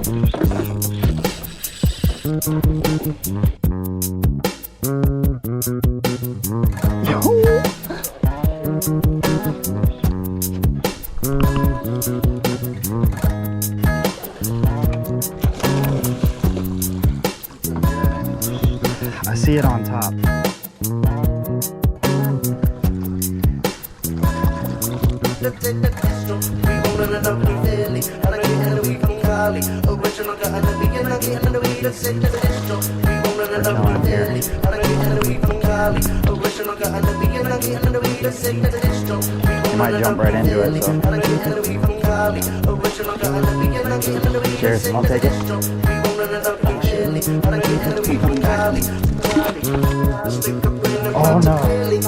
I see it on top. You might jump right into it, so. Cheers, I'll take it. Oh no.